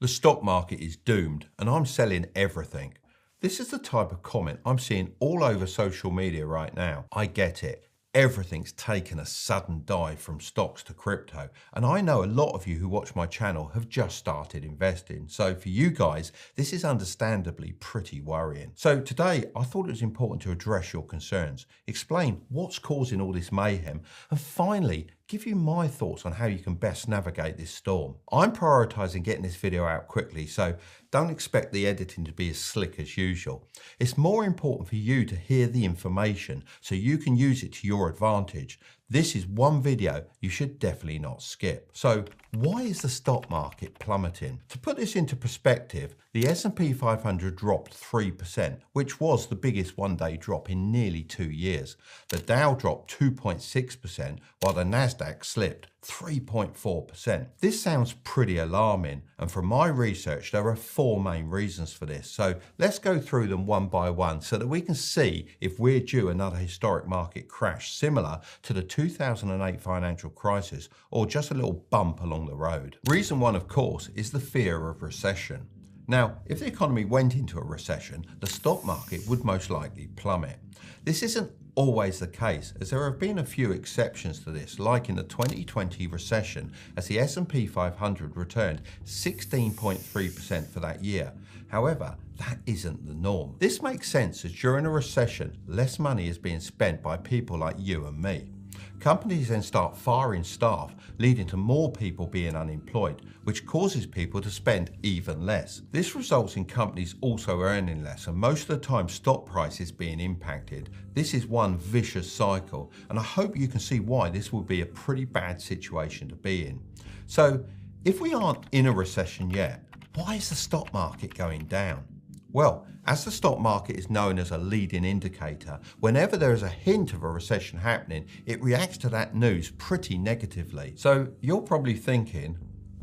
The stock market is doomed and I'm selling everything. This is the type of comment I'm seeing all over social media right now. I get it. Everything's taken a sudden dive from stocks to crypto. And I know a lot of you who watch my channel have just started investing. So for you guys, this is understandably pretty worrying. So today, I thought it was important to address your concerns, explain what's causing all this mayhem, and finally, give you my thoughts on how you can best navigate this storm. I'm prioritizing getting this video out quickly, so don't expect the editing to be as slick as usual. It's more important for you to hear the information so you can use it to your advantage. This is one video you should definitely not skip. So why is the stock market plummeting? To put this into perspective, the S&P 500 dropped 3%, which was the biggest one-day drop in nearly 2 years. The Dow dropped 2.6%, while the Nasdaq slipped 3.4%. This sounds pretty alarming, and from my research, there are 4 main reasons for this. So let's go through them one by one so that we can see if we're due another historic market crash similar to the 2008 financial crisis, or just a little bump along the road. Reason 1, of course, is the fear of recession. Now, if the economy went into a recession, the stock market would most likely plummet. This isn't always the case, as there have been a few exceptions to this, like in the 2020 recession, as the S&P 500 returned 16.3% for that year. However, that isn't the norm. This makes sense, as during a recession, less money is being spent by people like you and me. Companies then start firing staff, leading to more people being unemployed, which causes people to spend even less. This results in companies also earning less, and most of the time stock prices being impacted. This is one vicious cycle, and I hope you can see why this will be a pretty bad situation to be in. So, if we aren't in a recession yet, why is the stock market going down? Well, as the stock market is known as a leading indicator, whenever there is a hint of a recession happening, it reacts to that news pretty negatively. So you're probably thinking,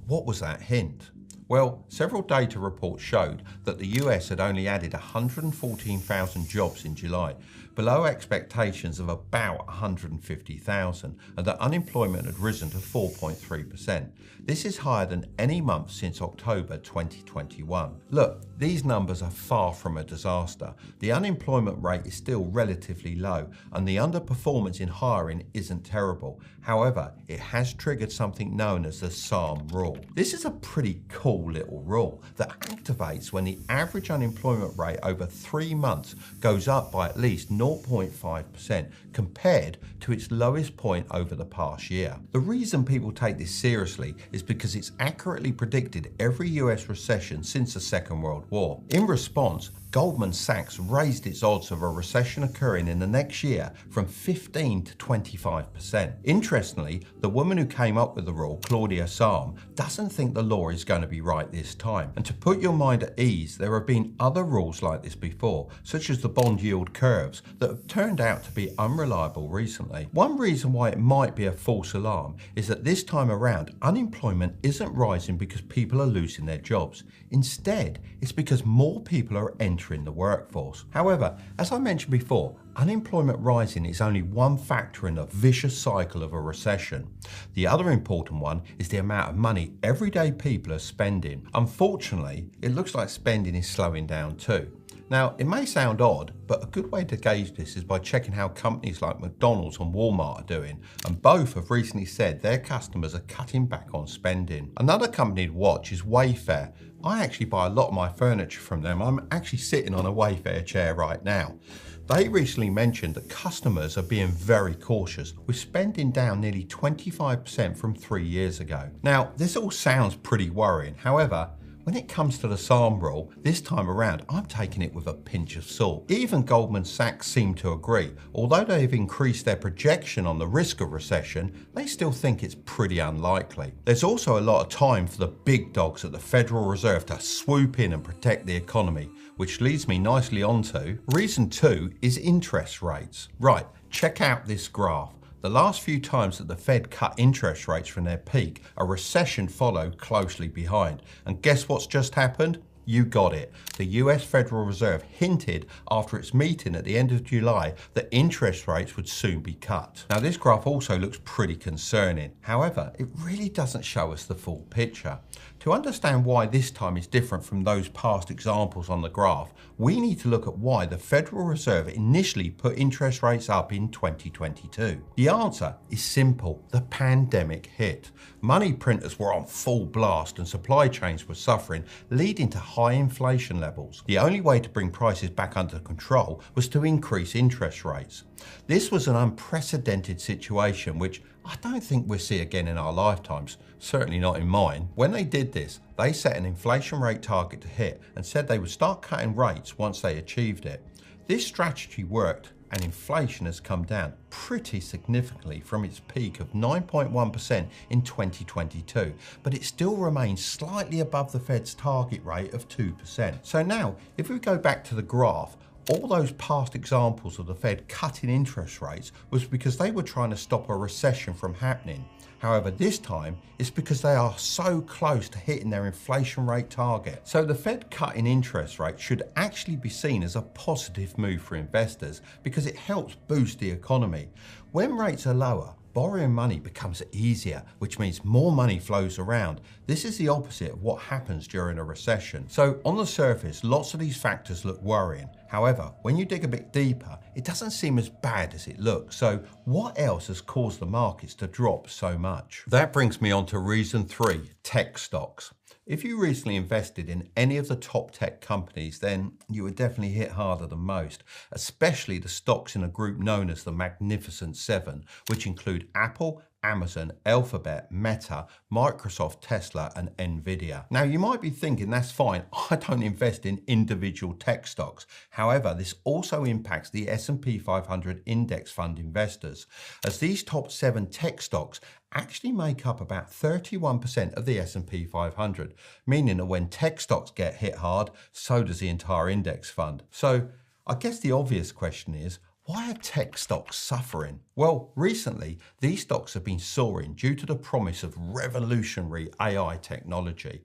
what was that hint? Well, several data reports showed that the US had only added 114,000 jobs in July, below expectations of about 150,000, and that unemployment had risen to 4.3%. This is higher than any month since October 2021. Look, these numbers are far from a disaster. The unemployment rate is still relatively low, and the underperformance in hiring isn't terrible. However, it has triggered something known as the SARM rule. This is a pretty cool little rule that activates when the average unemployment rate over 3 months goes up by at least 0.5% compared to its lowest point over the past year. The reason people take this seriously is because it's accurately predicted every US recession since the Second World War. In response, Goldman Sachs raised its odds of a recession occurring in the next year from 15 to 25%. Interestingly, the woman who came up with the rule, Claudia Sahm, doesn't think the law is going to be right this time. And to put your mind at ease, there have been other rules like this before, such as the bond yield curves, that have turned out to be unreliable recently. One reason why it might be a false alarm is that this time around, unemployment isn't rising because people are losing their jobs. Instead, it's because more people are entering the workforce. However, as I mentioned before, unemployment rising is only one factor in the vicious cycle of a recession. The other important one is the amount of money everyday people are spending. Unfortunately, it looks like spending is slowing down too. Now, it may sound odd, but a good way to gauge this is by checking how companies like McDonald's and Walmart are doing, and both have recently said their customers are cutting back on spending. Another company to watch is Wayfair. I actually buy a lot of my furniture from them. I'm actually sitting on a Wayfair chair right now. They recently mentioned that customers are being very cautious, with spending down nearly 25% from 3 years ago. Now, this all sounds pretty worrying. However, when it comes to the SARM rule, this time around, I'm taking it with a pinch of salt. Even Goldman Sachs seem to agree. Although they've increased their projection on the risk of recession, they still think it's pretty unlikely. There's also a lot of time for the big dogs at the Federal Reserve to swoop in and protect the economy, which leads me nicely on to reason 2 is interest rates. Right, check out this graph. The last few times that the Fed cut interest rates from their peak, a recession followed closely behind. And guess what's just happened? You got it. The US Federal Reserve hinted after its meeting at the end of July that interest rates would soon be cut. Now, this graph also looks pretty concerning. However, it really doesn't show us the full picture. To understand why this time is different from those past examples on the graph, we need to look at why the Federal Reserve initially put interest rates up in 2022. The answer is simple: the pandemic hit. Money printers were on full blast and supply chains were suffering, leading to high inflation levels. The only way to bring prices back under control was to increase interest rates. This was an unprecedented situation which I don't think we'll see again in our lifetimes, certainly not in mine. When they did this, they set an inflation rate target to hit and said they would start cutting rates once they achieved it. This strategy worked and inflation has come down pretty significantly from its peak of 9.1% in 2022, but it still remains slightly above the Fed's target rate of 2%. So now, if we go back to the graph, all those past examples of the Fed cutting interest rates was because they were trying to stop a recession from happening. However, this time it's because they are so close to hitting their inflation rate target. So the Fed cutting interest rates should actually be seen as a positive move for investors because it helps boost the economy. When rates are lower, borrowing money becomes easier, which means more money flows around. This is the opposite of what happens during a recession. So on the surface, lots of these factors look worrying. However, when you dig a bit deeper, it doesn't seem as bad as it looks. So what else has caused the markets to drop so much? That brings me on to reason 3, tech stocks. If you recently invested in any of the top tech companies, then you were definitely hit harder than most, especially the stocks in a group known as the Magnificent Seven, which include Apple, Amazon, Alphabet, Meta, Microsoft, Tesla, and Nvidia. Now, you might be thinking, that's fine, I don't invest in individual tech stocks. However, this also impacts the S&P 500 index fund investors, as these top 7 tech stocks actually make up about 31% of the S&P 500, meaning that when tech stocks get hit hard, so does the entire index fund. So I guess the obvious question is, why are tech stocks suffering? Well, recently, these stocks have been soaring due to the promise of revolutionary AI technology.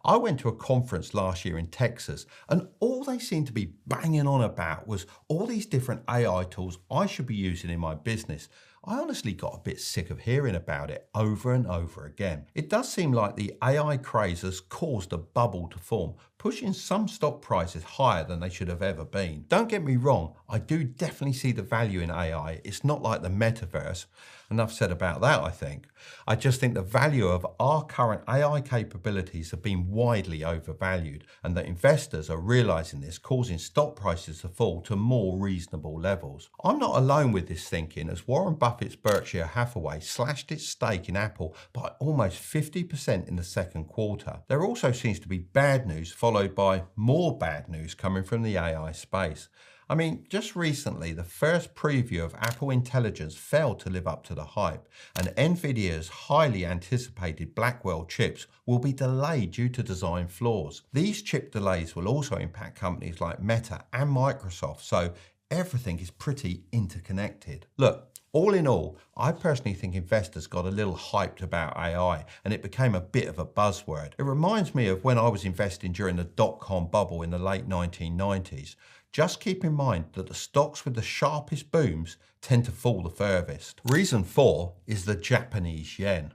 I went to a conference last year in Texas, and all they seemed to be banging on about was all these different AI tools I should be using in my business. I honestly got a bit sick of hearing about it over and over again. It does seem like the AI craze has caused a bubble to form, pushing some stock prices higher than they should have ever been. Don't get me wrong, I do definitely see the value in AI. It's not like the metaverse. Enough said about that, I think. I just think the value of our current AI capabilities have been widely overvalued, and that investors are realizing this, causing stock prices to fall to more reasonable levels. I'm not alone with this thinking, as Warren Buffett's Berkshire Hathaway slashed its stake in Apple by almost 50% in the second quarter. There also seems to be bad news followed by more bad news coming from the AI space. I mean, just recently, the first preview of Apple Intelligence failed to live up to the hype, and Nvidia's highly anticipated Blackwell chips will be delayed due to design flaws. These chip delays will also impact companies like Meta and Microsoft, so everything is pretty interconnected. Look, all in all, I personally think investors got a little hyped about AI and it became a bit of a buzzword. It reminds me of when I was investing during the dot-com bubble in the late 1990s. Just keep in mind that the stocks with the sharpest booms tend to fall the furthest. Reason 4 is the Japanese yen.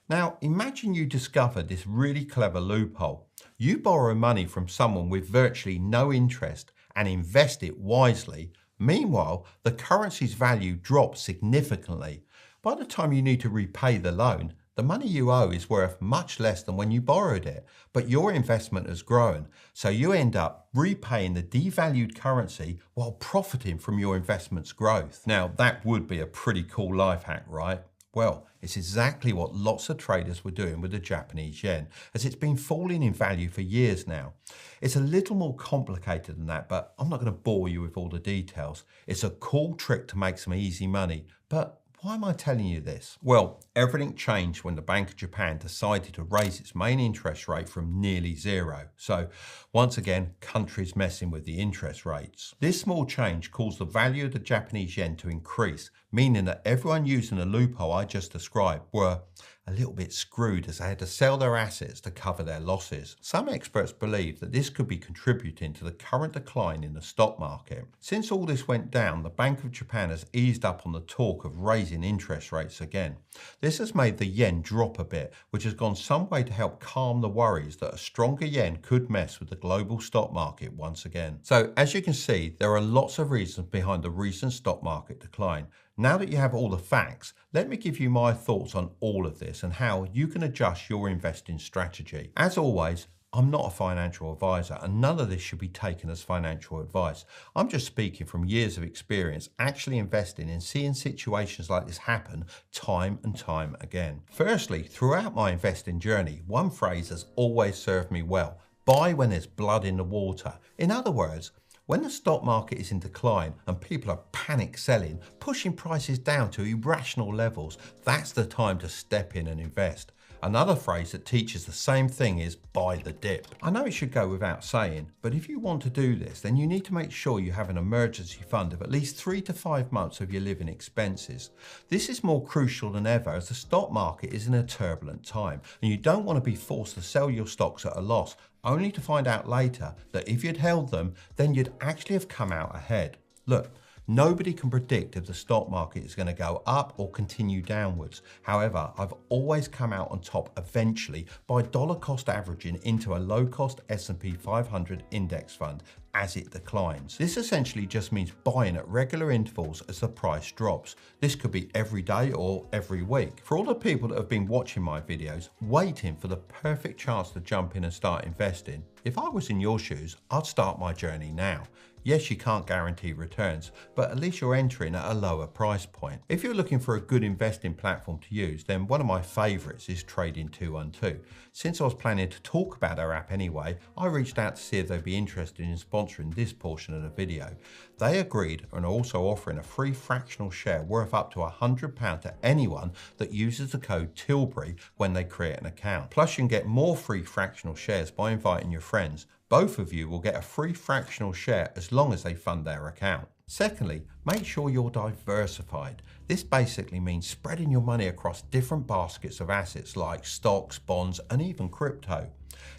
Now, imagine you discover this really clever loophole. You borrow money from someone with virtually no interest and invest it wisely. Meanwhile, the currency's value drops significantly. By the time you need to repay the loan, the money you owe is worth much less than when you borrowed it, but your investment has grown, so you end up repaying the devalued currency while profiting from your investment's growth. Now, that would be a pretty cool life hack, right? Well, it's exactly what lots of traders were doing with the Japanese yen, as it's been falling in value for years now. It's a little more complicated than that, but I'm not going to bore you with all the details. It's a cool trick to make some easy money, but why am I telling you this? Well, everything changed when the Bank of Japan decided to raise its main interest rate from nearly zero. So once again, countries messing with the interest rates. This small change caused the value of the Japanese yen to increase, meaning that everyone using the loophole I just described were a little bit screwed as they had to sell their assets to cover their losses. Some experts believe that this could be contributing to the current decline in the stock market. Since all this went down, the Bank of Japan has eased up on the talk of raising interest rates again. This has made the yen drop a bit, which has gone some way to help calm the worries that a stronger yen could mess with the global stock market once again. So as you can see, there are lots of reasons behind the recent stock market decline. Now that you have all the facts, let me give you my thoughts on all of this and how you can adjust your investing strategy. As always, I'm not a financial advisor and none of this should be taken as financial advice. I'm just speaking from years of experience actually investing and seeing situations like this happen time and time again. Firstly, throughout my investing journey, one phrase has always served me well: buy when there's blood in the water. In other words, when the stock market is in decline and people are panic selling, pushing prices down to irrational levels, that's the time to step in and invest. Another phrase that teaches the same thing is buy the dip. I know it should go without saying, but if you want to do this, then you need to make sure you have an emergency fund of at least 3 to 5 months of your living expenses. This is more crucial than ever as the stock market is in a turbulent time and you don't want to be forced to sell your stocks at a loss, only to find out later that if you'd held them, then you'd actually have come out ahead. Look, nobody can predict if the stock market is going to go up or continue downwards. However, I've always come out on top eventually by dollar cost averaging into a low cost S&P 500 index fund as it declines. This essentially just means buying at regular intervals as the price drops. This could be every day or every week. For all the people that have been watching my videos, waiting for the perfect chance to jump in and start investing, if I was in your shoes, I'd start my journey now. Yes, you can't guarantee returns, but at least you're entering at a lower price point. If you're looking for a good investing platform to use, then one of my favorites is Trading 212. Since I was planning to talk about our app anyway, I reached out to see if they'd be interested in sponsoring this portion of the video. They agreed and are also offering a free fractional share worth up to £100 to anyone that uses the code Tilbury when they create an account. Plus you can get more free fractional shares by inviting your friends. Both of you will get a free fractional share as long as they fund their account. Secondly, make sure you're diversified. This basically means spreading your money across different baskets of assets like stocks, bonds, and even crypto.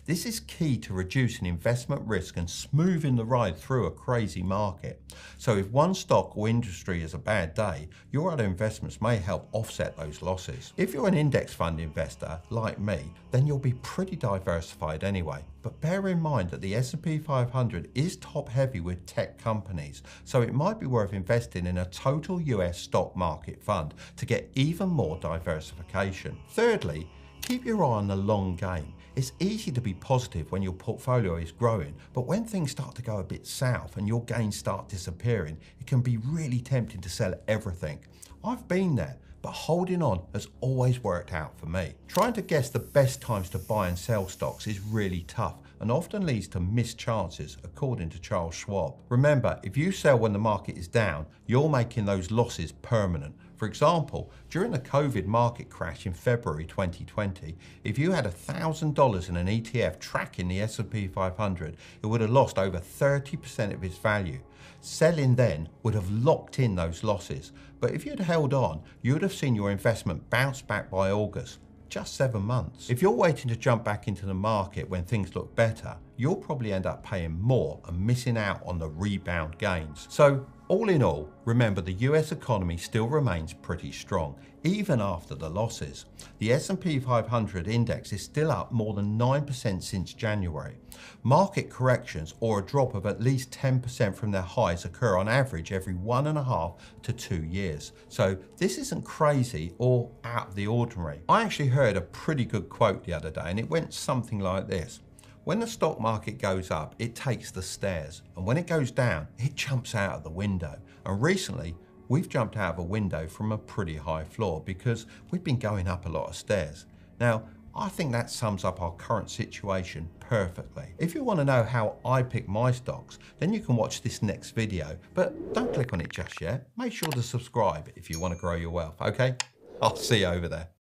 This is key to reducing investment risk and smoothing the ride through a crazy market. So if one stock or industry has a bad day, your other investments may help offset those losses. If you're an index fund investor like me, then you'll be pretty diversified anyway. But bear in mind that the S&P 500 is top heavy with tech companies, so it might be worth investing in a total US stock market fund to get even more diversification. Thirdly, keep your eye on the long game. It's easy to be positive when your portfolio is growing, but when things start to go a bit south and your gains start disappearing, it can be really tempting to sell everything. I've been there, but holding on has always worked out for me. Trying to guess the best times to buy and sell stocks is really tough and often leads to missed chances, according to Charles Schwab. Remember, if you sell when the market is down, you're making those losses permanent. For example, during the COVID market crash in February 2020, if you had $1,000 in an ETF tracking the S&P 500, it would have lost over 30% of its value. Selling then would have locked in those losses, but if you'd held on, you would have seen your investment bounce back by August. Just 7 months. If you're waiting to jump back into the market when things look better, you'll probably end up paying more and missing out on the rebound gains. So all in all, remember the US economy still remains pretty strong, even after the losses. The S&P 500 index is still up more than 9% since January. Market corrections or a drop of at least 10% from their highs occur on average every 1.5 to 2 years. So this isn't crazy or out of the ordinary. I actually heard a pretty good quote the other day and it went something like this. When the stock market goes up, it takes the stairs, and when it goes down, it jumps out of the window. And recently, we've jumped out of a window from a pretty high floor because we've been going up a lot of stairs. Now, I think that sums up our current situation perfectly. If you want to know how I pick my stocks, then you can watch this next video, but don't click on it just yet. Make sure to subscribe if you want to grow your wealth, okay? I'll see you over there.